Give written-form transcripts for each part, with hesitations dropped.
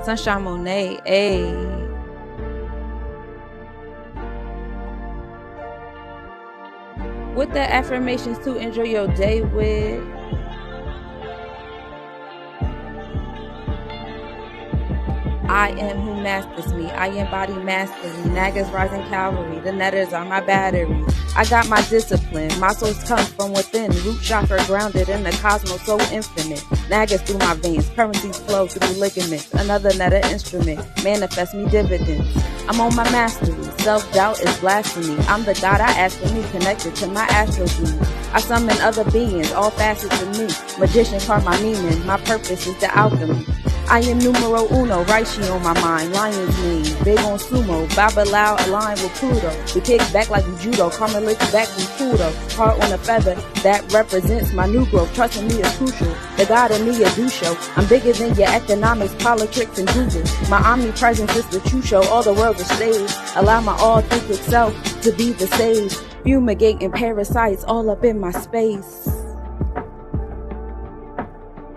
Sunshine Monet, ayy. With the affirmations to enjoy your day with. I am who masters me. I embody mastery. Naga's rising cavalry. The netters are my battery. I got my discipline. My source comes from within. Root chakra grounded in the cosmos so infinite. Nagas through my veins. Currencies flow through ligaments. Another netta instrument. Manifest me dividends. I'm on my mastery. Self-doubt is blasphemy. I'm the God I ask for me, connected to my astral dream. I summon other beings, all facets of me. Magician carve my meaning. My purpose is the alchemy. I am numero uno, Raishi on my mind, Lion's mane, big on sumo, Babalao aligned with Pluto. We kick back like we judo, karma licks back from Pluto. Heart on a feather, that represents my new growth. Trusting me is crucial, the God in me a do show. I'm bigger than your economics, politics, and Google. My omnipresence is the true show, all the world's a stage. Allow my authentic self to be the sage. Fumigating parasites all up in my space.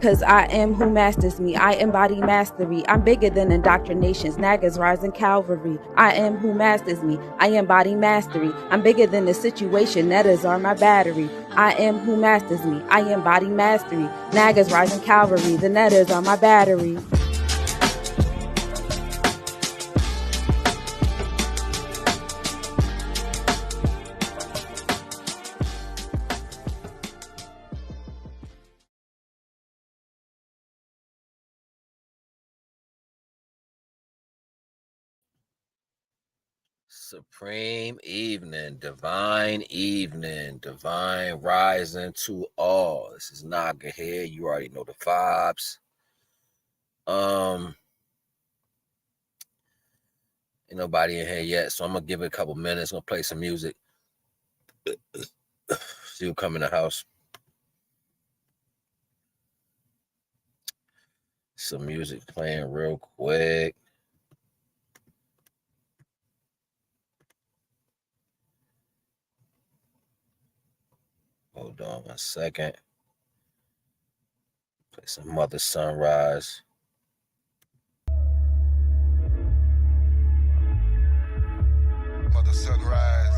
Cause I am who masters me. I embody mastery. I'm bigger than indoctrinations. Naga's rising cavalry. I am who masters me. I embody mastery. I'm bigger than the situation. Nettas are my battery. I am who masters me. I embody mastery. Naga's rising cavalry. The nettas are my battery. Supreme evening, divine rising to all. This is Naga here. You already know the vibes. Ain't nobody in here yet, so I'm gonna give it a couple minutes. I'm gonna play some music. See who come in the house. Some music playing real quick. Hold on 1 second. Play some Mother Sunrise. Mother Sunrise.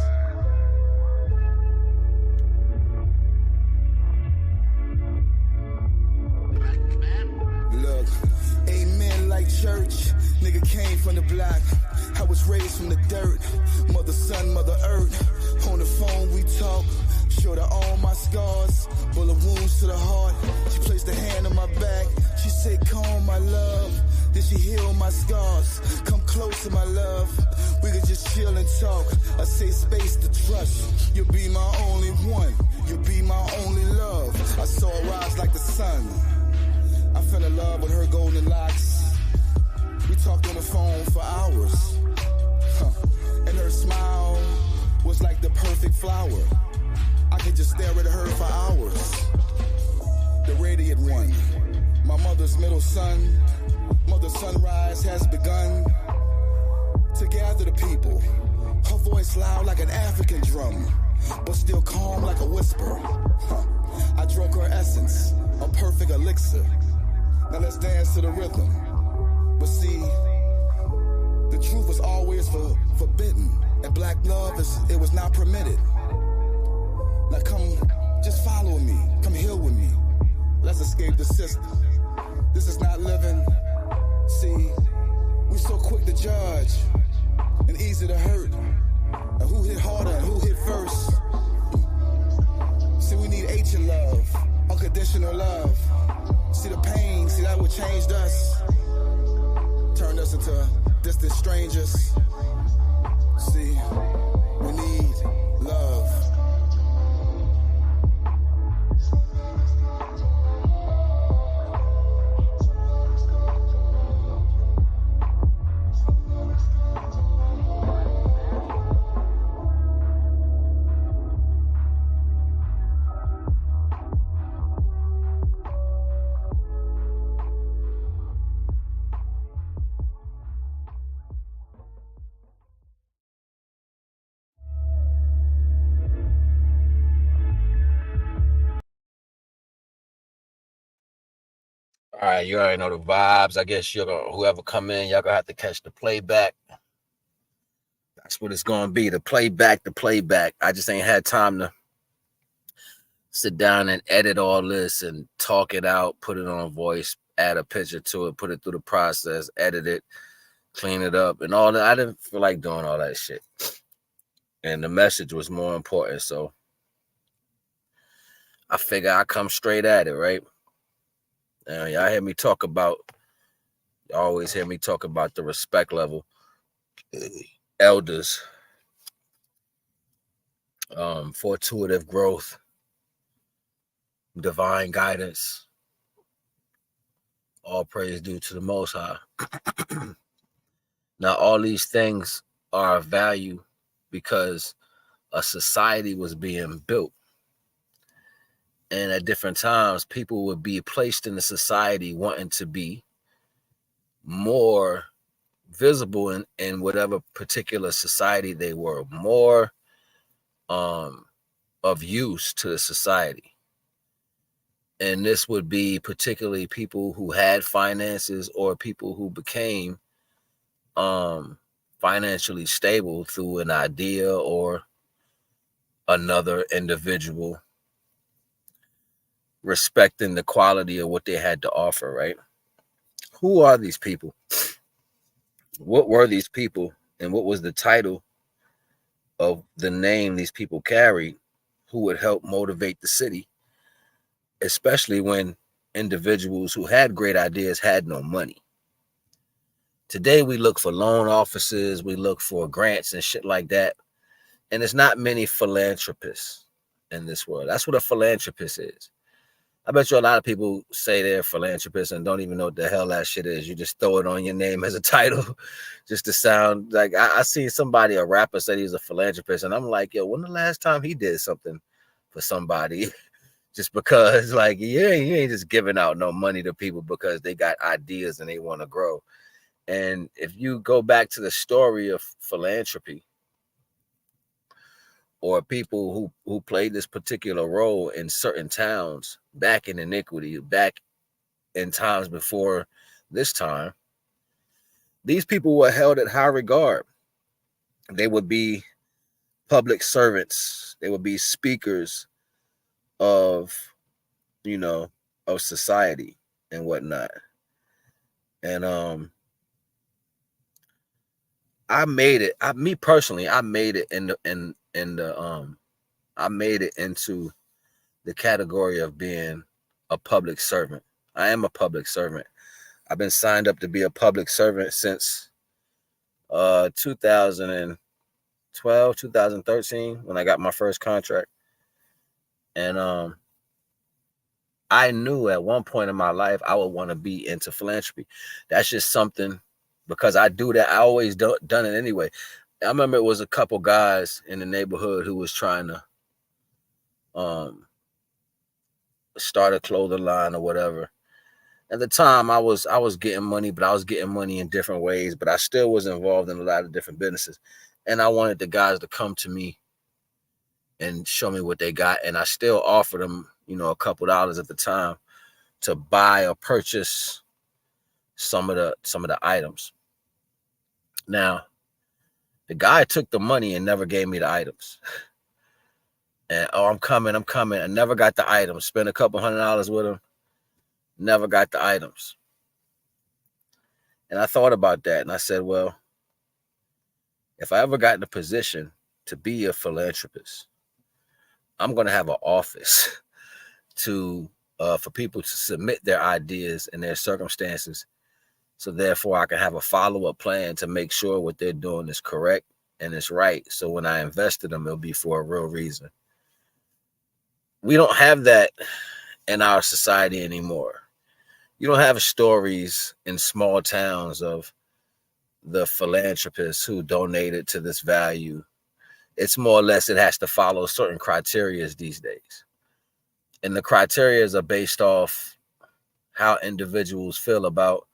Look, amen like church. Nigga came from the block. I was raised from the dirt. Mother sun, mother earth. On the phone we talk. Showed her all my scars. Bullet wounds to the heart. She placed a hand on my back. She said, "Calm, my love." Then she heal my scars. Come closer, my love. We could just chill and talk. A safe space to trust. You'll be my only one. You'll be my only love. I saw her rise like the sun. I fell in love with her golden locks. We talked on the phone for hours. And her smile was like the perfect flower. I could just stare at her for hours. The radiant one, my mother's middle son. Mother Sunrise has begun to gather the people. Her voice loud like an African drum, but still calm like a whisper. I drank her essence, a perfect elixir. Now let's dance to the rhythm. But see, the truth was always forbidden, and black love it was not permitted. Now come, just follow me, come heal with me. Let's escape the system. This is not living. See, we so quick to judge and easy to hurt. And who hit harder and who hit first? See, we need ancient love, unconditional love. See the pain, see that what changed us, turned us into distant strangers. See, we need love. All right, you already know the vibes. I guess you're gonna whoever come in, y'all gonna have to catch the playback. That's what it's gonna be. The playback, the playback. I just ain't had time to sit down and edit all this and talk it out, put it on voice, add a picture to it, put it through the process, edit it, clean it up, and all that. I didn't feel like doing all that shit. And the message was more important. So I figure I come straight at it, right? Y'all hear me talk about, you always hear me talk about the respect level. Elders, fortuitive growth, divine guidance, all praise due to the Most High. Now, all these things are of value because a society was being built. And at different times, people would be placed in the society wanting to be more visible in whatever particular society they were, more of use to the society. And this would be particularly people who had finances or people who became financially stable through an idea or another individual respecting the quality of what they had to offer, right? Who are these people? What were these people? And what was the title of the name these people carried who would help motivate the city, especially when individuals who had great ideas had no money? Today, we look for loan officers, we look for grants and shit like that. And there's not many philanthropists in this world. That's what a philanthropist is. I bet you a lot of people say they're philanthropists and don't even know what the hell that shit is. You just throw it on your name as a title just to sound like, I seen somebody, a rapper, said he was a philanthropist. And I'm like, yo, when the last time he did something for somebody? Just because, like, you ain't just giving out no money to people because they got ideas and they want to grow. And if you go back to the story of philanthropy, or people who played this particular role in certain towns back in iniquity, back in times before this time, these people were held at high regard. They would be public servants. They would be speakers of, of society and whatnot. And I made it. Me personally, I made it I made it into the category of being a public servant. I am a public servant. I've been signed up to be a public servant since 2012, 2013, when I got my first contract. And I knew at one point in my life I would want to be into philanthropy. That's just something, because I do that. I always done it anyway. I remember it was a couple guys in the neighborhood who was trying to start a clothing line or whatever. At the time, I was getting money, but I was getting money in different ways. But I still was involved in a lot of different businesses, and I wanted the guys to come to me and show me what they got. And I still offered them, a couple dollars at the time to buy or purchase some of the items. Now, the guy took the money and never gave me the items. And I'm coming. I never got the items. Spent a couple $100 with him. Never got the items. And I thought about that, and I said, well, if I ever got in a position to be a philanthropist, I'm going to have an office for people to submit their ideas and their circumstances. So therefore, I can have a follow-up plan to make sure what they're doing is correct and it's right. So when I invest in them, it'll be for a real reason. We don't have that in our society anymore. You don't have stories in small towns of the philanthropists who donated to this value. It's more or less, it has to follow certain criteria these days. And the criteria are based off how individuals feel about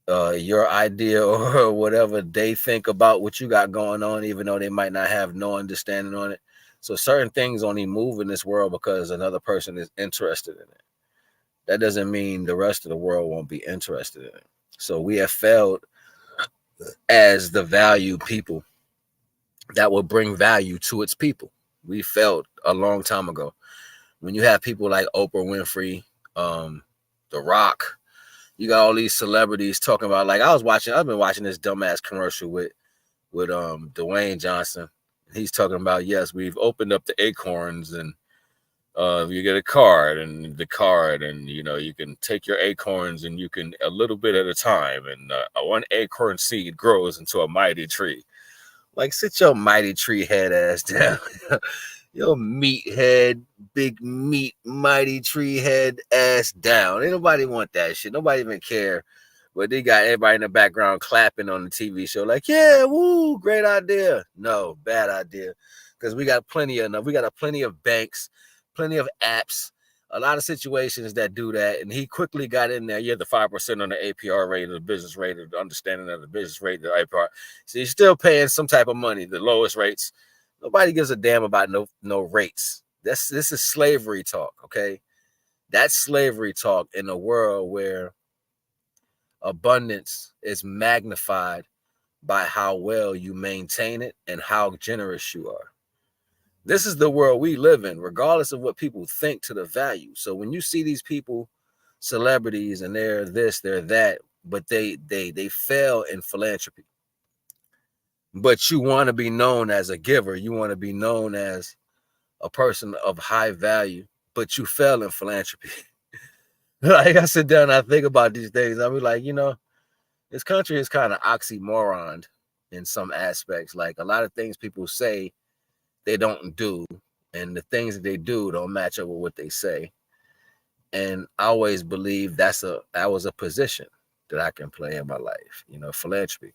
your idea or whatever they think about what you got going on, even though they might not have no understanding on it. So certain things only move in this world because another person is interested in it. that doesn't mean the rest of the world won't be interested in it. So we have failed as the value people that will bring value to its people. We failed a long time ago. When you have people like Oprah Winfrey, The Rock, you got all these celebrities talking about, like, I've been watching this dumbass commercial with Dwayne Johnson. He's talking about, yes, we've opened up the acorns, and you get a card, and the card, and you can take your acorns, and you can, a little bit at a time, and one acorn seed grows into a mighty tree. Like, sit your mighty tree head ass down. Your meathead, big meat, mighty tree head ass down. Ain't nobody want that shit. Nobody even care. But they got everybody in the background clapping on the TV show like, yeah, woo, great idea. No, bad idea. Because we got plenty of banks, plenty of apps, a lot of situations that do that. And he quickly got in there. You have the 5% on the APR rate, or the business rate, or the understanding of the business rate, the APR. So you're still paying some type of money, the lowest rates. Nobody gives a damn about no rates. This is slavery talk, okay? That's slavery talk in a world where abundance is magnified by how well you maintain it and how generous you are. This is the world we live in, regardless of what people think to the value. So when you see these people, celebrities, and they're this, they're that, but they fail in philanthropy. But you want to be known as a giver. You want to be known as a person of high value, but you fail in philanthropy. Like, I sit down and I think about these things. I'll be like, this country is kind of oxymoron in some aspects. Like, a lot of things people say they don't do, and the things that they do don't match up with what they say. And I always believe that was a position that I can play in my life, philanthropy.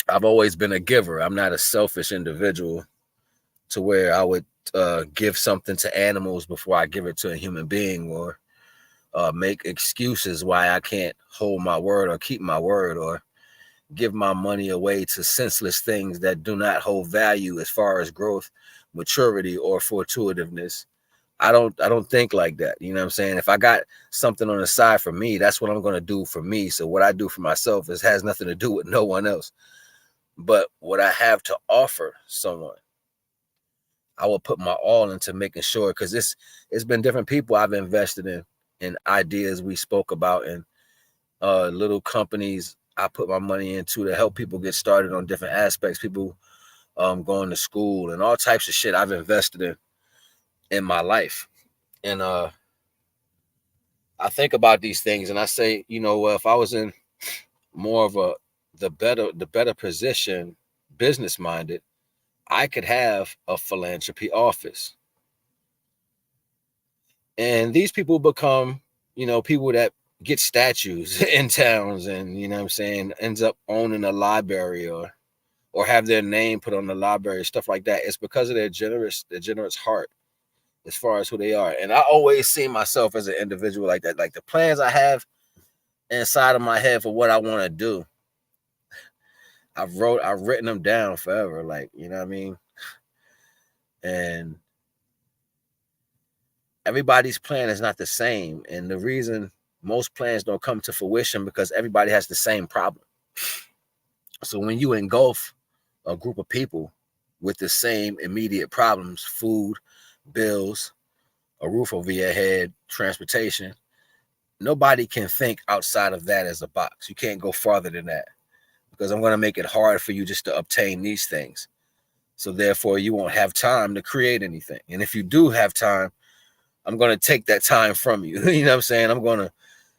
I've always been a giver. I'm not a selfish individual to where I would give something to animals before I give it to a human being, or make excuses why I can't hold my word or keep my word, or give my money away to senseless things that do not hold value as far as growth, maturity, or fortuitiveness. I don't think like that. You know what I'm saying? If I got something on the side for me, that's what I'm going to do for me. So what I do for myself has nothing to do with no one else. But what I have to offer someone, I will put my all into making sure, because it's been different people I've invested in ideas we spoke about, and little companies I put my money into to help people get started on different aspects, people going to school, and all types of shit I've invested in my life. And I think about these things and I say, well, if I was in more of the better position, business minded, I could have a philanthropy office. And these people become, people that get statues in towns, and ends up owning a library or have their name put on the library, stuff like that. It's because of their generous heart as far as who they are. And I always see myself as an individual like that. Like, the plans I have inside of my head for what I want to do, I've written them down forever. Like, you know what I mean? And everybody's plan is not the same. And the reason most plans don't come to fruition because everybody has the same problem. So when you engulf a group of people with the same immediate problems, food, bills, a roof over your head, transportation, nobody can think outside of that as a box. You can't go farther than that, because I'm going to make it hard for you just to obtain these things. So therefore, you won't have time to create anything. And if you do have time, I'm going to take that time from you. You know what I'm saying? I'm going to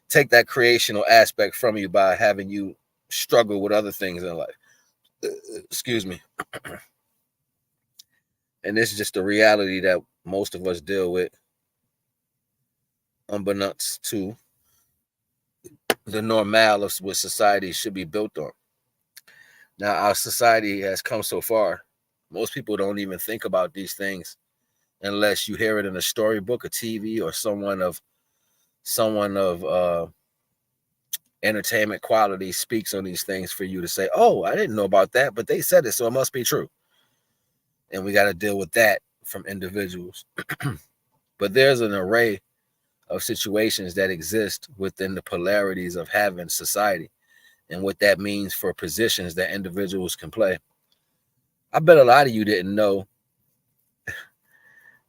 take that creational aspect from you by having you struggle with other things in life. Excuse me. And this is just the reality that most of us deal with, unbeknownst to the normal of what society should be built on. Now, our society has come so far. Most people don't even think about these things unless you hear it in a storybook, a TV, or someone of entertainment quality speaks on these things for you to say, oh, I didn't know about that, but they said it, so it must be true. And we got to deal with that from individuals. But there's an array of situations that exist within the polarities of having society and what that means for positions that individuals can play. I bet a lot of you didn't know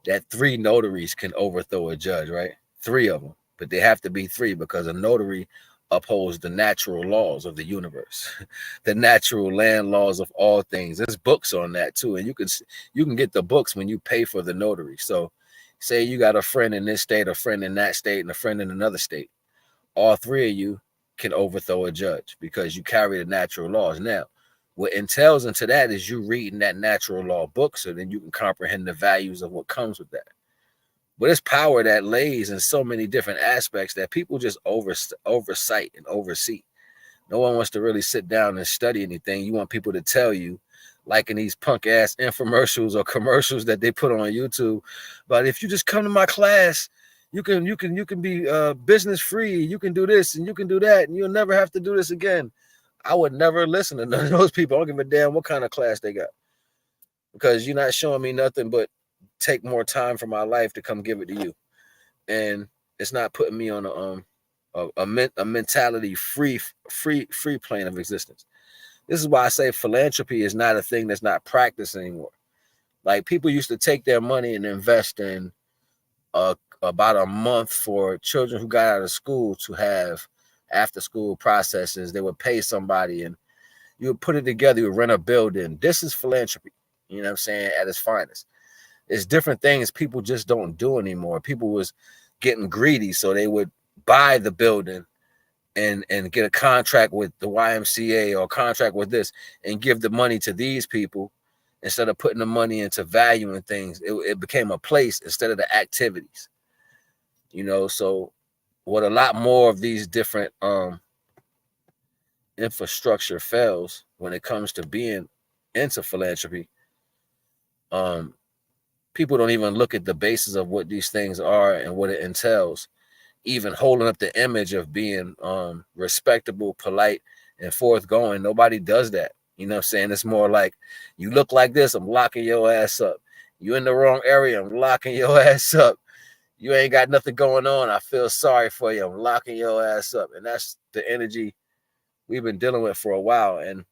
that 3 notaries can overthrow a judge, right? 3 of them, but they have to be 3 because a notary upholds the natural laws of the universe, the natural land laws of all things. There's books on that too, and you can get the books when you pay for the notary. So, say you got a friend in this state, a friend in that state, and a friend in another state. All 3 of you can overthrow a judge because you carry the natural laws. Now, what entails into that is you reading that natural law book so then you can comprehend the values of what comes with that. But it's power that lays in so many different aspects that people just oversight and oversee. No one wants to really sit down and study anything. You want people to tell you, like in these punk ass infomercials or commercials that they put on YouTube, but if you just come to my class, you can be business free. You can do this and you can do that, and you'll never have to do this again. I would never listen to none of those people. I don't give a damn what kind of class they got, because you're not showing me nothing but take more time from my life to come give it to you, and it's not putting me on a mentality free plane of existence. This is why I say philanthropy is not a thing that's not practiced anymore. Like, people used to take their money and invest in about a month for children who got out of school to have after school processes. They would pay somebody and you would put it together, you would rent a building. This is philanthropy, you know what I'm saying, at its finest. It's different things people just don't do anymore. People was getting greedy, so they would buy the building and get a contract with the YMCA or a contract with this and give the money to these people instead of putting the money into valuing things. It became a place instead of the activities, you know. So what a lot more of these different infrastructure fails when it comes to being into philanthropy, people don't even look at the basis of what these things are and what it entails. Even holding up the image of being respectable, polite, and forthgoing. Nobody does that. You know what I'm saying? It's more like, you look like this, I'm locking your ass up. You in the wrong area, I'm locking your ass up. You ain't got nothing going on, I feel sorry for you, I'm locking your ass up. And that's the energy we've been dealing with for a while. And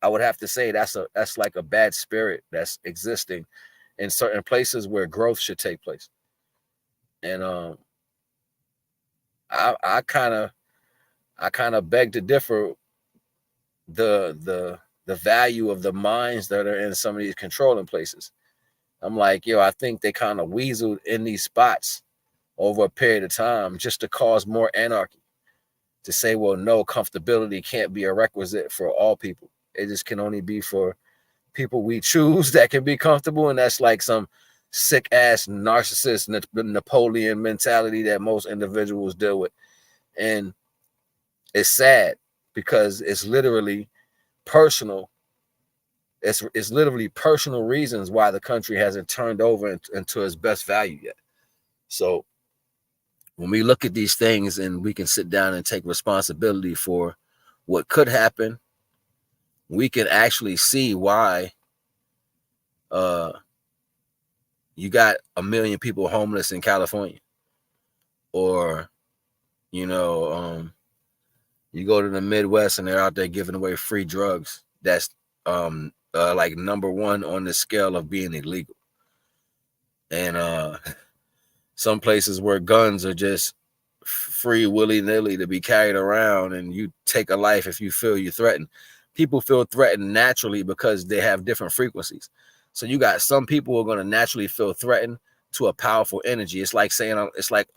I would have to say that's like a bad spirit that's existing in certain places where growth should take place. And I kind of beg to differ the value of the minds that are in some of these controlling places. I'm like, yo, I think they kind of weaseled in these spots over a period of time just to cause more anarchy. To say, well, no, comfortability can't be a requisite for all people. It just can only be for people we choose that can be comfortable. And that's like some sick ass narcissist Napoleon mentality that most individuals deal with. And it's sad because it's literally personal. It's literally personal reasons why the country hasn't turned over into its best value yet. So when we look at these things and we can sit down and take responsibility for what could happen, we can actually see why you got 1 million people homeless in California. Or, you know, you go to the Midwest and they're out there giving away free drugs. That's like number 1 on the scale of being illegal. And some places where guns are just free willy-nilly to be carried around, and you take a life if you feel you're threatened. People feel threatened naturally because they have different frequencies. So you got some people who are going to naturally feel threatened to a powerful energy. It's like saying, it's like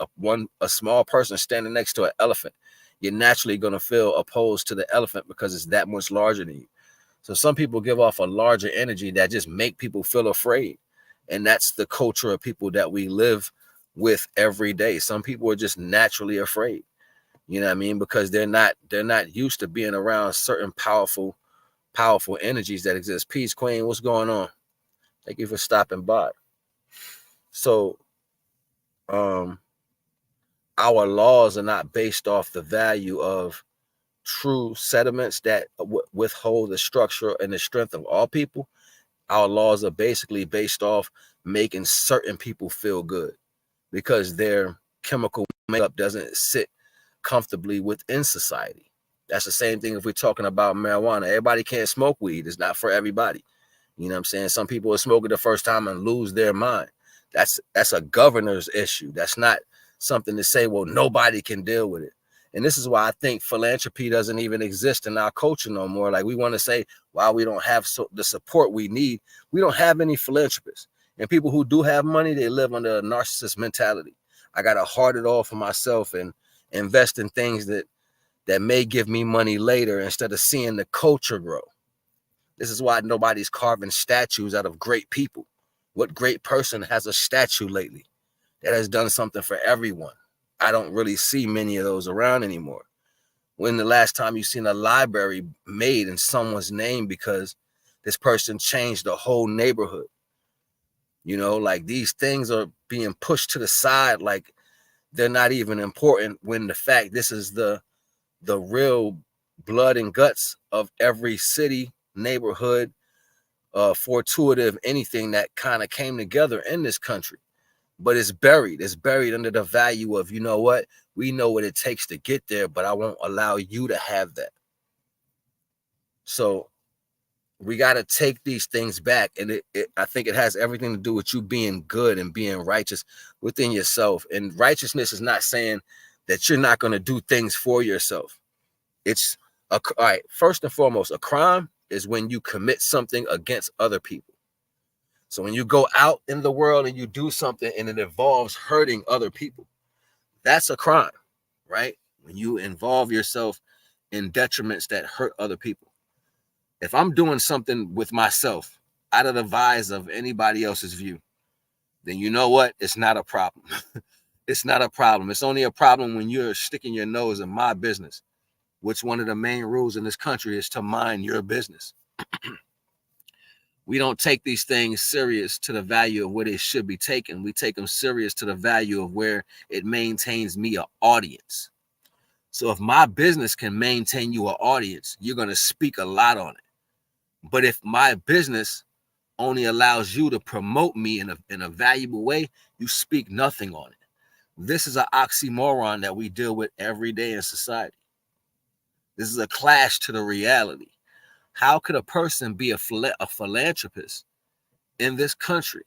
a small person standing next to an elephant. You're naturally going to feel opposed to the elephant because it's that much larger than you. So some people give off a larger energy that just make people feel afraid. And that's the culture of people that we live with every day. Some people are just naturally afraid. You know what I mean? Because they're not used to being around certain powerful energies that exist. Peace, Queen. What's going on? Thank you for stopping by. So our laws are not based off the value of true sediments that withhold the structure and the strength of all people. Our laws are basically based off making certain people feel good because they're chemical makeup doesn't sit comfortably within society. That's the same thing if we're talking about marijuana. Everybody can't smoke weed. It's not for everybody. You know what I'm saying? Some people will smoke it the first time and lose their mind. That's a governor's issue. That's not something to say, well, nobody can deal with it. And this is why I think philanthropy doesn't even exist in our culture no more. Like, we want to say, while we don't have the support we need, we don't have any philanthropists. And people who do have money, they live under a narcissist mentality. I got to hoard it all for myself and invest in things that may give me money later instead of seeing the culture grow. This is why nobody's carving statues out of great people. What great person has a statue lately that has done something for everyone? I don't really see many of those around anymore. When the last time you seen a library made in someone's name because this person changed the whole neighborhood? You know, like, these things are being pushed to the side like they're not even important, when the fact this is the real blood and guts of every city, neighborhood, fortuitive, anything that kind of came together in this country. But it's buried under the value of, you know what, we know what it takes to get there, but I won't allow you to have that. So we got to take these things back. And I think it has everything to do with you being good and being righteous within yourself. And righteousness is not saying that you're not going to do things for yourself. It's all right. First and foremost, a crime is when you commit something against other people. So when you go out in the world and you do something and it involves hurting other people, that's a crime, right? When you involve yourself in detriments that hurt other people. If I'm doing something with myself out of the vise of anybody else's view, then you know what? It's not a problem. It's not a problem. It's only a problem when you're sticking your nose in my business, which one of the main rules in this country is to mind your business. We don't take these things serious to the value of where they should be taken. We take them serious to the value of where it maintains me an audience. So if my business can maintain you an audience, you're going to speak a lot on it. But if my business only allows you to promote me in a valuable way, you speak nothing on it. This is an oxymoron that we deal with every day in society. This is a clash to the reality. How could a person be a philanthropist in this country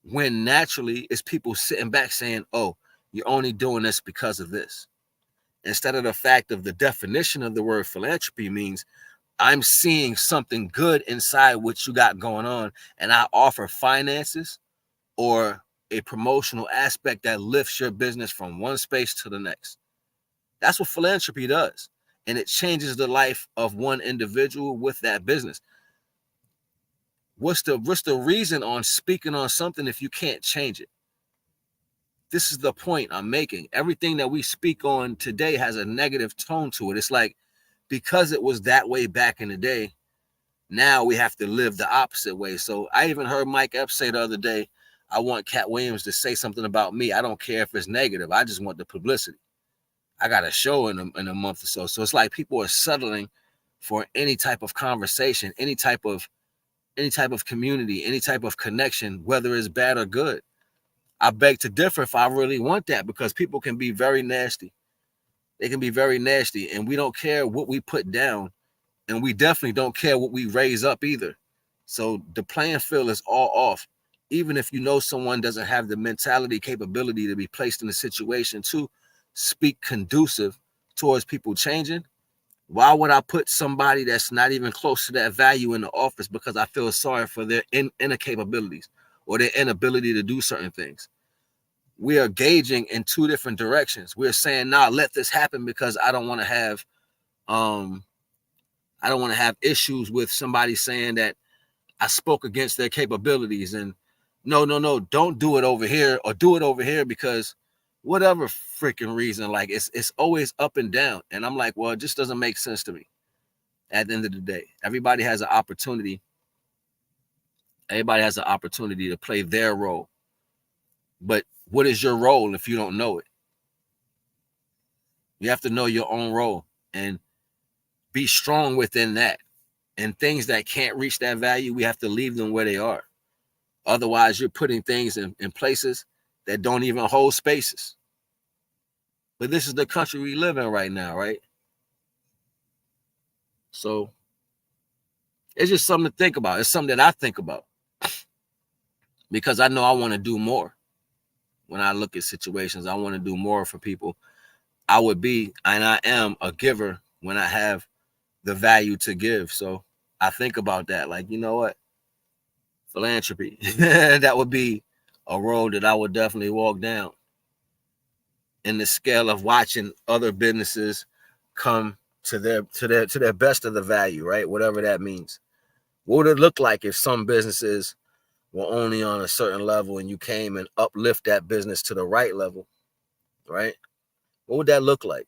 when naturally it's people sitting back saying, oh, you're only doing this because of this? Instead of the fact of the definition of the word philanthropy means I'm seeing something good inside what you got going on, and I offer finances or a promotional aspect that lifts your business from one space to the next. That's what philanthropy does. And it changes the life of one individual with that business. What's the reason on speaking on something if you can't change it? This is the point I'm making. Everything that we speak on today has a negative tone to it. It's like, because it was that way back in the day, now we have to live the opposite way. So I even heard Mike Epps say the other day, I want Cat Williams to say something about me. I don't care if it's negative. I just want the publicity. I got a show in a month or so. So it's like people are settling for any type of conversation, any type of community, any type of connection, whether it's bad or good. I beg to differ if I really want that, because people can be very nasty. They can be very nasty, and we don't care what we put down, and we definitely don't care what we raise up either. So the playing field is all off. Even if you know someone doesn't have the mentality, capability to be placed in a situation to speak conducive towards people changing, why would I put somebody that's not even close to that value in the office because I feel sorry for their inner capabilities or their inability to do certain things? We are gauging in two different directions. We're saying, nah, let this happen because I don't want to have issues with somebody saying that I spoke against their capabilities. And no, don't do it over here, or do it over here because whatever freaking reason. Like, it's always up and down. And I'm like, well, it just doesn't make sense to me. At the end of the day, everybody has an opportunity. Everybody has an opportunity to play their role. But what is your role if you don't know it? You have to know your own role and be strong within that. And things that can't reach that value, we have to leave them where they are. Otherwise, you're putting things in places that don't even hold spaces. But this is the country we live in right now, right? So it's just something to think about. It's something that I think about because I know I want to do more. When I look at situations, I want to do more for people. I would be, and I am, a giver when I have the value to give. So I think about that. Like, you know what? Philanthropy. That would be a road that I would definitely walk down. In the scale of watching other businesses come to their best of the value, right? Whatever that means. What would it look like if some businesses were only on a certain level and you came and uplift that business to the right level, right? What would that look like?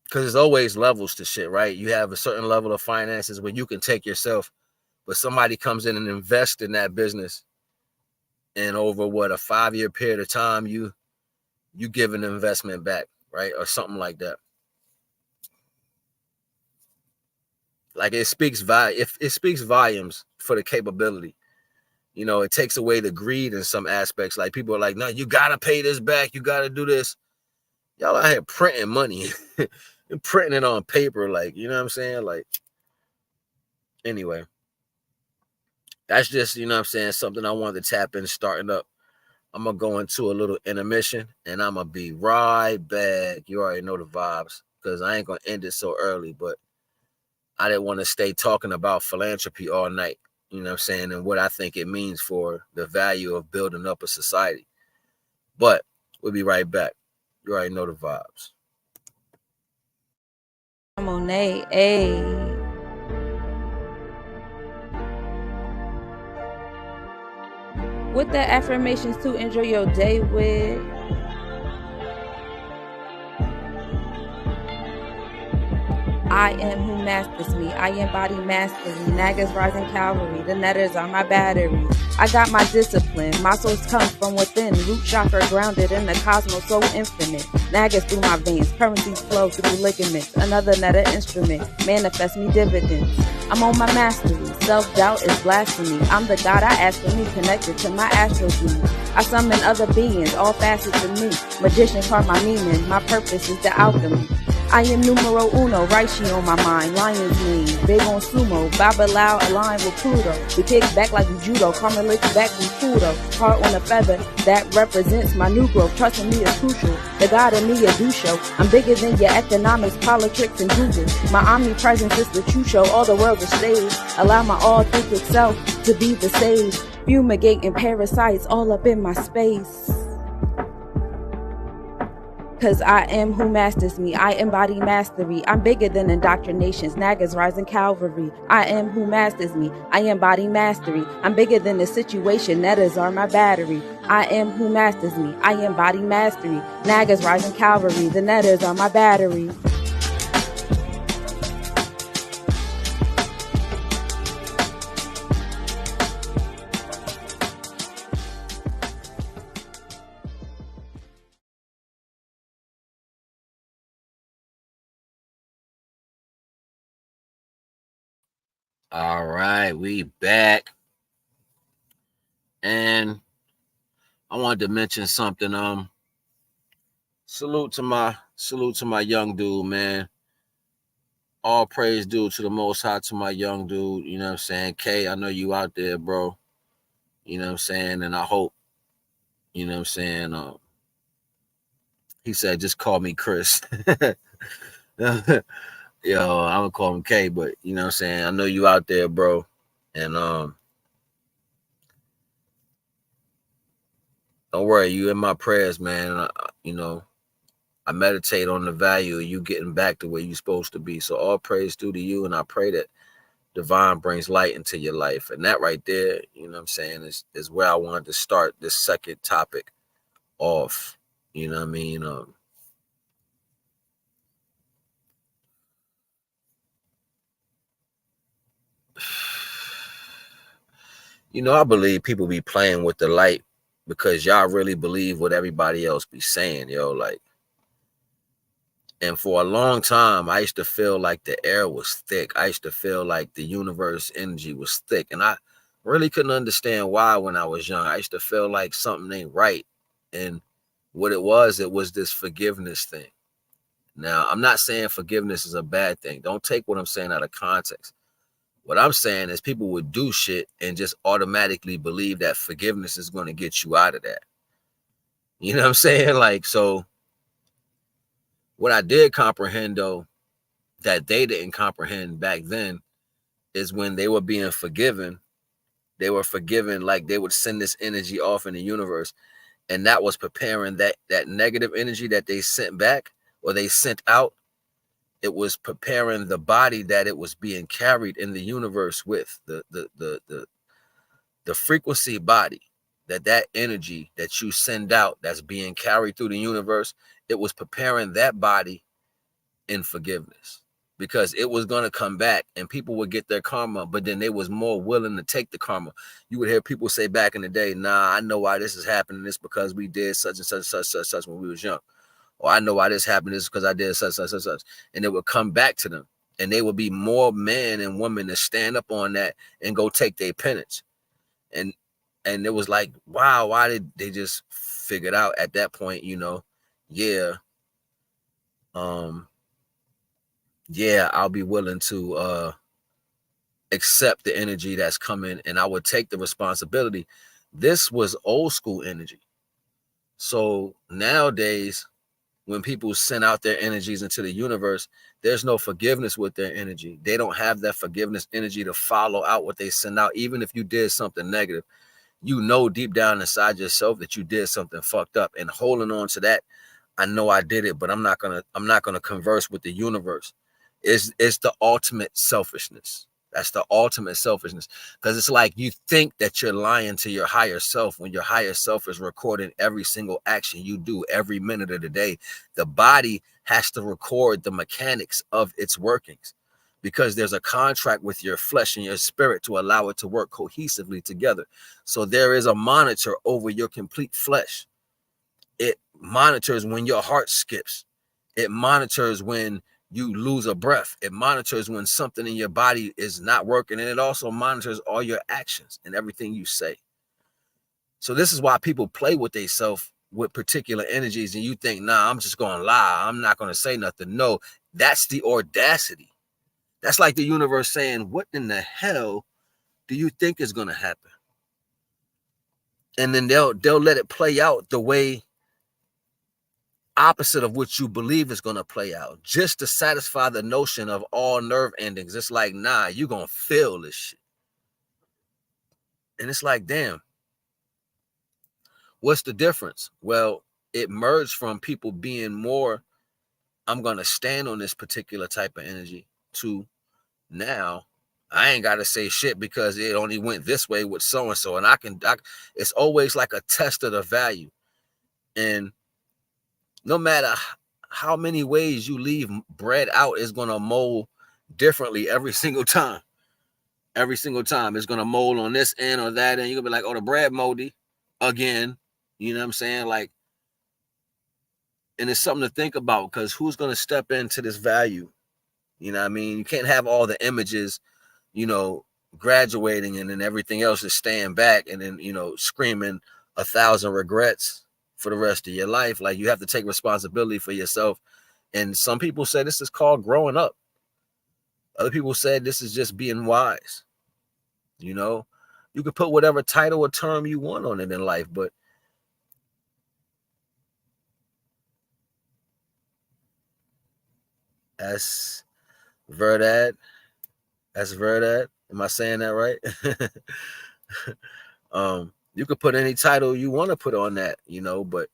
Because there's always levels to shit, right? You have a certain level of finances where you can take yourself, but somebody comes in and invests in that business, and over what, a 5-year period of time, you give an investment back, right? Or something like that. Like it speaks volumes for the capability. You know, it takes away the greed in some aspects. Like people are like, no, you gotta pay this back, you gotta do this. Y'all out here printing money and printing it on paper, like, you know what I'm saying? Like, anyway, that's just, you know what I'm saying, something I wanted to tap in starting up. I'm gonna go into a little intermission and I'm gonna be right back. You already know the vibes because I ain't gonna end it so early, but I didn't want to stay talking about philanthropy all night, you know what I'm saying, and what I think it means for the value of building up a society. But we'll be right back. You already know the vibes. Monet, ayy. With the affirmations to enjoy your day with. I am who masters me. I embody mastery. Naga's rising cavalry. The netters are my battery. I got my discipline. My source comes from within. Root chakra grounded in the cosmos so infinite. Nagas through my veins. Currencies flow through ligaments. Another netter instrument. Manifest me dividends. I'm on my mastery. Self-doubt is blasphemy. I'm the God I ask for me, connected to my astral being. I summon other beings, all facets of me. Magician carve my meaning. My purpose is the alchemy. I am numero uno, Raishi on my mind, lion's mane, big on sumo, Babalao aligned with Pluto. We kick back like judo, karma licks back from Pluto. Heart on a feather, that represents my new growth. Trusting me is crucial, the God in me a do show. I'm bigger than your economics, politics, and Google. My omnipresence is the true show, all the world is stage. Allow my authentic self to be the sage. Fumigating parasites all up in my space. Cause I am who masters me. I embody mastery. I'm bigger than indoctrinations. Naga's rising cavalry. I am who masters me. I embody mastery. I'm bigger than the situation. Netters are my battery. I am who masters me. I embody mastery. Naga's rising cavalry. The netters are my battery. All right, we back. And I wanted to mention something. Salute to my young dude, man. All praise due to the Most High, to my young dude. You know what I'm saying? K, I know you out there, bro. You know what I'm saying? And I hope, you know what I'm saying? He said, just call me Chris. Yo, I'm gonna call him K, but you know what I'm saying? I know you out there, bro. And don't worry, you in my prayers, man. I meditate on the value of you getting back to where you're supposed to be. So all praise due to you, and I pray that divine brings light into your life. And that right there, you know what I'm saying, is where I wanted to start this second topic off. You know what I mean? You know, I believe people be playing with the light because y'all really believe what everybody else be saying, yo. Like, and for a long time, I used to feel like the air was thick. I used to feel like the universe energy was thick. And I really couldn't understand why when I was young. I used to feel like something ain't right. And What it was this forgiveness thing. Now, I'm not saying forgiveness is a bad thing. Don't take what I'm saying out of context. What I'm saying is people would do shit and just automatically believe that forgiveness is going to get you out of that. You know what I'm saying? Like, so what I did comprehend, though, that they didn't comprehend back then is when they were being forgiven, they were forgiven like they would send this energy off in the universe. And that was preparing that negative energy that they sent back or they sent out. It was preparing the body that it was being carried in the universe with, the frequency body, that energy that you send out that's being carried through the universe. It was preparing that body in forgiveness, because it was going to come back and people would get their karma, but then they was more willing to take the karma. You would hear people say back in the day, nah, I know why this is happening. It's because we did such and such when we was young. Or I know why this happened. This is because I did such. And it would come back to them. And they would be more men and women to stand up on that and go take their penance. And it was like, wow, why did they just figure it out at that point, yeah, I'll be willing to accept the energy that's coming, and I would take the responsibility. This was old school energy. So nowadays, when people send out their energies into the universe, there's no forgiveness with their energy. They don't have that forgiveness energy to follow out what they send out. Even if you did something negative, deep down inside yourself that you did something fucked up, and holding on to that, I know I did it, but I'm not gonna converse with the universe. It's the ultimate selfishness. That's the ultimate selfishness, because it's like you think that you're lying to your higher self when your higher self is recording every single action you do every minute of the day. The body has to record the mechanics of its workings, because there's a contract with your flesh and your spirit to allow it to work cohesively together. So there is a monitor over your complete flesh. It monitors when your heart skips. It monitors when you lose a breath. It monitors when something in your body is not working. And it also monitors all your actions and everything you say. So this is why people play with themselves with particular energies. And you think, nah, I'm just going to lie. I'm not going to say nothing. No, that's the audacity. That's like the universe saying, what in the hell do you think is going to happen? And then they'll let it play out the way opposite of what you believe is going to play out, just to satisfy the notion of all nerve endings. It's like, nah, you're going to feel this shit. And it's like, damn, what's the difference? Well, it merged from people being more, I'm going to stand on this particular type of energy, to now I ain't got to say shit because it only went this way with so-and-so. And it's always like a test of the value. And no matter how many ways you leave bread out, is going to mold differently every single time. Every single time it's going to mold on this end or that end. You're going to be like, oh, the bread moldy again. You know what I'm saying? Like, and it's something to think about, because who's going to step into this value? You know what I mean? You can't have all the images, graduating, and then everything else is staying back, and then, screaming 1,000 regrets for the rest of your life. Like, you have to take responsibility for yourself. And some people say this is called growing up. Other people said this is just being wise. You could put whatever title or term you want on it in life, but that's Verdad. Am I saying that right? You could put any title you want to put on that, but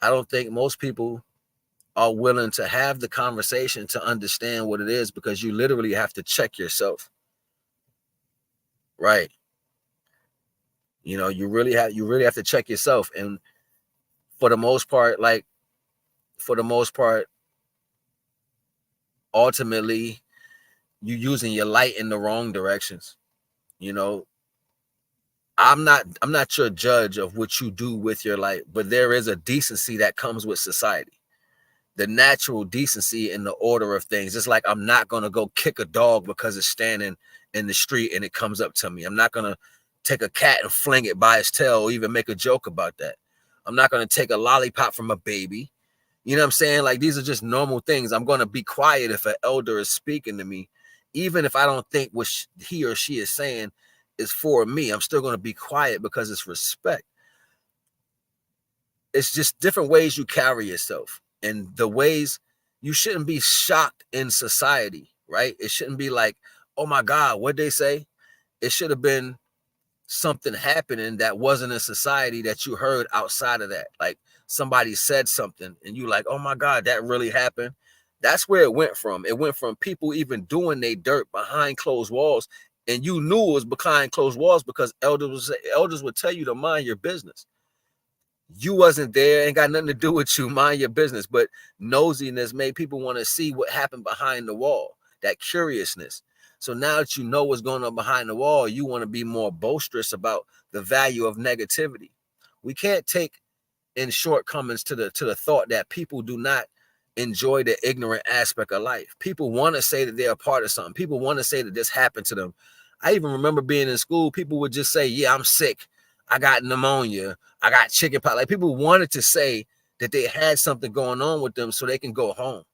I don't think most people are willing to have the conversation to understand what it is, because you literally have to check yourself. Right. You really have to check yourself. And for the most part, ultimately, you using your light in the wrong directions. I'm not your judge of what you do with your light, but there is a decency that comes with society. The natural decency in the order of things. It's like, I'm not going to go kick a dog because it's standing in the street and it comes up to me. I'm not going to take a cat and fling it by its tail or even make a joke about that. I'm not going to take a lollipop from a baby. You know what I'm saying? Like, these are just normal things. I'm going to be quiet if an elder is speaking to me, even if I don't think what he or she is saying is for me. I'm still going to be quiet because it's respect. It's just different ways you carry yourself, and the ways you shouldn't be shocked in society, right? It shouldn't be like, oh my God, what'd they say? It should have been something happening that wasn't in society that you heard outside of that. Like, somebody said something and you like, oh my God, that really happened. That's where it went from. It went from people even doing their dirt behind closed walls, and you knew it was behind closed walls because elders would tell you to mind your business. You wasn't there, ain't got nothing to do with you, mind your business. But nosiness made people want to see what happened behind the wall, that curiousness. So now that you know what's going on behind the wall, you want to be more boisterous about the value of negativity. We can't take in shortcomings to the thought that people do not enjoy the ignorant aspect of life. People want to say that they're a part of something. People want to say that this happened to them. I even remember being in school, people would just say, yeah, I'm sick. I got pneumonia. I got chicken pox. Like, people wanted to say that they had something going on with them so they can go home.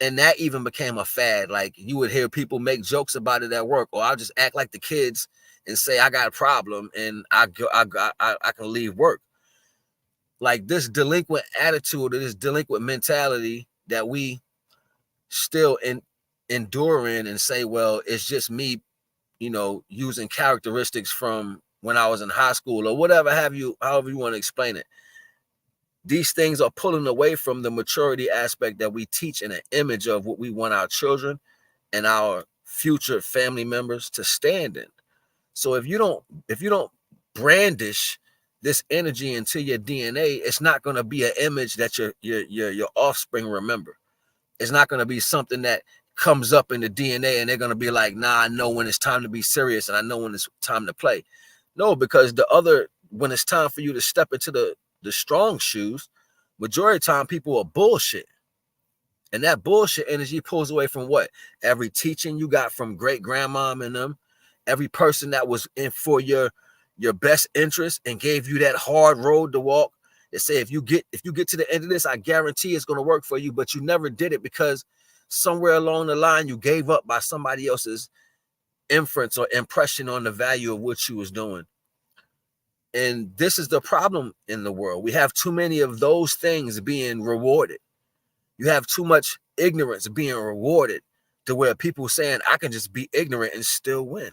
And that even became a fad. Like, you would hear people make jokes about it at work, or I'll just act like the kids and say I got a problem and I can leave work. Like, this delinquent attitude, or this delinquent mentality that we still endure in and say, well, it's just me, using characteristics from when I was in high school or whatever however you want to explain it. These things are pulling away from the maturity aspect that we teach in an image of what we want our children and our future family members to stand in. So if you don't brandish this energy into your DNA, it's not going to be an image that your offspring remember. It's not going to be something that comes up in the DNA and they're going to be like, nah, I know when it's time to be serious and I know when it's time to play. No, because when it's time for you to step into the strong shoes, majority of the time people are bullshit. And that bullshit energy pulls away from what? Every teaching you got from great grandmom and them, every person that was in for your best interest and gave you that hard road to walk. They say if you get to the end of this, I guarantee it's going to work for you, but you never did it because somewhere along the line you gave up by somebody else's inference or impression on the value of what you was doing. And this is the problem in the world. We have too many of those things being rewarded. You have too much ignorance being rewarded to where people saying, I can just be ignorant and still win.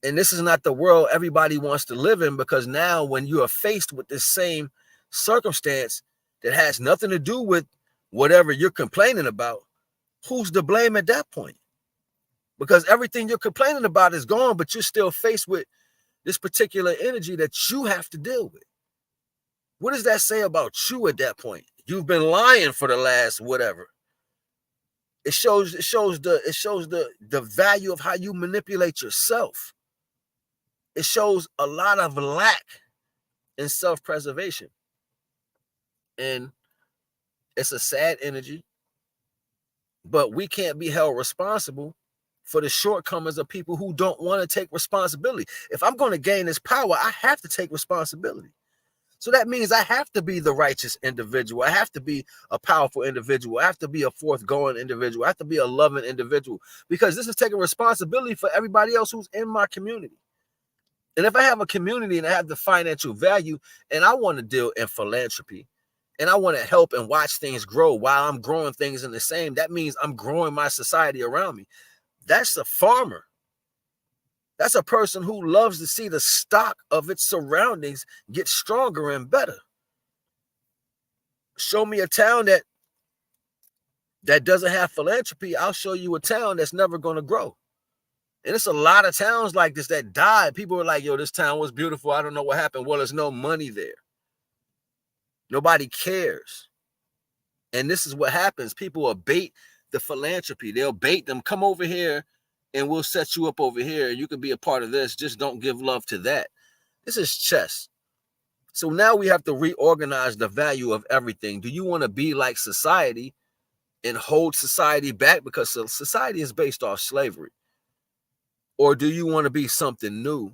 And this is not the world everybody wants to live in, because now when you are faced with this same circumstance that has nothing to do with whatever you're complaining about, who's to blame at that point? Because everything you're complaining about is gone, but you're still faced with this particular energy that you have to deal with. What does that say about you at that point? You've been lying for the last whatever. It shows the value of how you manipulate yourself. It shows a lot of lack in self-preservation. And it's a sad energy, but we can't be held responsible for the shortcomings of people who don't want to take responsibility. If I'm going to gain this power, I have to take responsibility. So that means I have to be the righteous individual. I have to be a powerful individual. I have to be a forthgoing individual. I have to be a loving individual, because this is taking responsibility for everybody else who's in my community. And if I have a community and I have the financial value and I want to deal in philanthropy and I want to help and watch things grow while I'm growing things in the same, that means I'm growing my society around me. That's a farmer. That's a person who loves to see the stock of its surroundings get stronger and better. Show me a town that doesn't have philanthropy, I'll show you a town that's never going to grow. And it's a lot of towns like this that died. People are like, yo, this town was beautiful. I don't know what happened. Well, there's no money there. Nobody cares. And this is what happens. People abate the philanthropy. They'll bait them. Come over here and we'll set you up over here. You can be a part of this. Just don't give love to that. This is chess. So now we have to reorganize the value of everything. Do you want to be like society and hold society back because society is based off slavery? Or do you want to be something new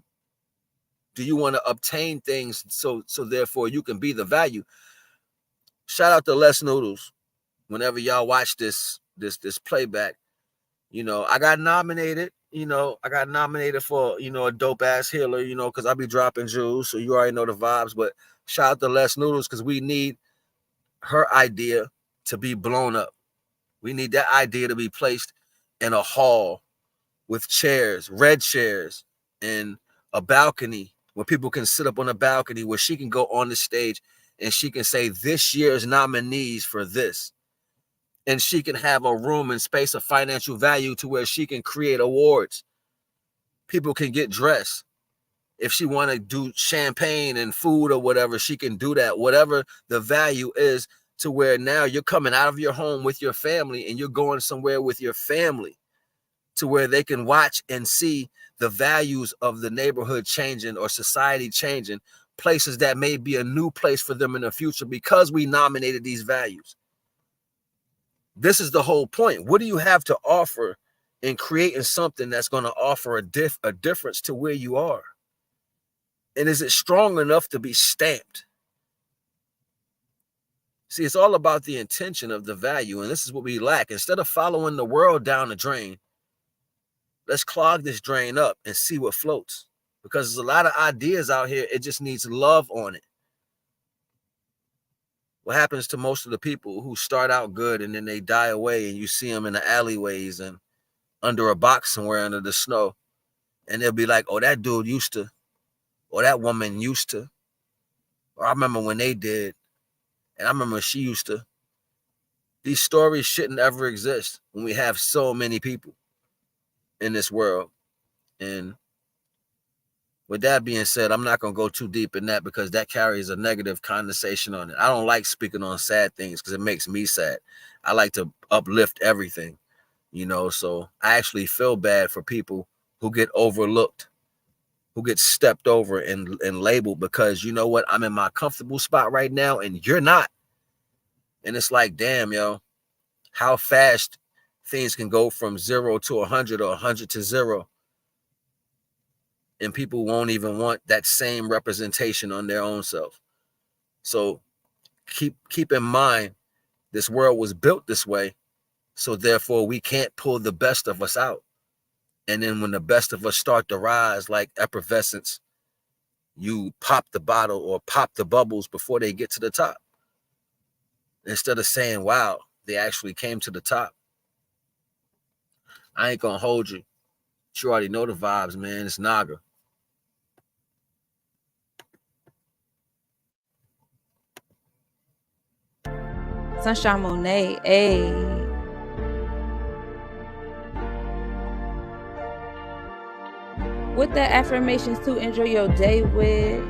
Do you want to obtain things so therefore you can be the value? Shout out to Les Noodles. Whenever y'all watch this playback, you know, I got nominated. You know, I got nominated for, you know, a dope ass healer, you know, because I be dropping jewels, so you already know the vibes. But shout out to Les Noodles, because we need her idea to be blown up. We need that idea to be placed in a hall with chairs, red chairs, and a balcony where people can sit up on a balcony, where she can go on the stage and she can say this year's nominees for this. And she can have a room and space of financial value to where she can create awards. People can get dressed. If she want to do champagne and food or whatever, she can do that. Whatever the value is, to where now you're coming out of your home with your family and you're going somewhere with your family, to where they can watch and see the values of the neighborhood changing or society changing, places that may be a new place for them in the future because we nominated these values. This is the whole point. What do you have to offer in creating something that's going to offer a difference to where you are? And is it strong enough to be stamped? See, it's all about the intention of the value, and this is what we lack. Instead of following the world down the drain, let's clog this drain up and see what floats. Because there's a lot of ideas out here. It just needs love on it. What happens to most of the people who start out good and then they die away, and you see them in the alleyways and under a box somewhere under the snow, and they'll be like, oh, that dude used to, or that woman used to, or I remember when they did, and I remember she used to. These stories shouldn't ever exist when we have so many people in this world. And with that being said, I'm not going to go too deep in that because that carries a negative connotation on it. I don't like speaking on sad things because it makes me sad. I like to uplift everything, you know, so I actually feel bad for people who get overlooked, who get stepped over and labeled because, you know what, I'm in my comfortable spot right now and you're not. And it's like, damn, yo, how fast things can go from 0 to 100 or 100 to 0. And people won't even want that same representation on their own self. So keep in mind, this world was built this way. So therefore, we can't pull the best of us out. And then when the best of us start to rise like effervescence, you pop the bottle or pop the bubbles before they get to the top. Instead of saying, wow, they actually came to the top. I ain't gonna hold you. You already know the vibes, man. It's Naga. Sunshine Monet, ayy. With the affirmations to enjoy your day with.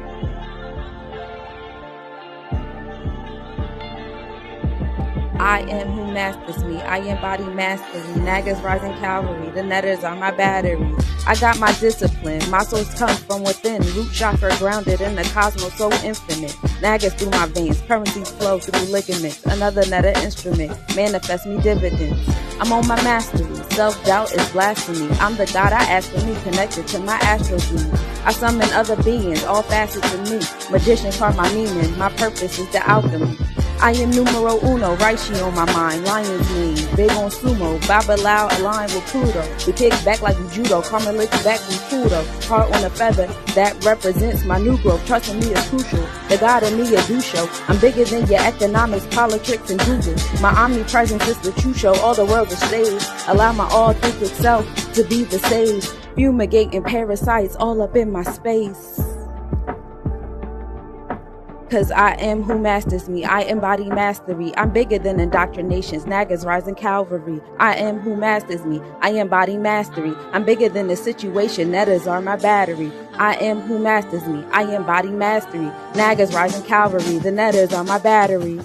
I am who masters me. I embody mastery. Naga's rising cavalry. The netters are my battery. I got my discipline. My source comes from within. Root chakra grounded in the cosmos so infinite. Nagas through my veins. Currencies flow through ligaments. Another netta instrument. Manifest me dividends. I'm on my mastery. Self-doubt is blasphemy. I'm the God I ask for me. Connected to my astral dream. I summon other beings. All facets of me. Magician carve my meaning. My purpose is the alchemy. I am numero uno, Raishi on my mind, lion's mane, big on sumo, Babalao aligned with Pluto. We kick back like judo, karma licks back with Pluto. Heart on a feather, that represents my new growth. Trusting me is crucial, the God in me a do show. I'm bigger than your economics, politics, and Google. My omnipresence is the true show, all the world is stage. Allow my authentic self to be the sage. Fumigating parasites all up in my space. Cause I am who masters me. I embody mastery. I'm bigger than indoctrinations. Naga's rising cavalry. I am who masters me. I embody mastery. I'm bigger than the situation. Nettas are my battery. I am who masters me. I embody mastery. Naga's rising cavalry. The nettas are my battery.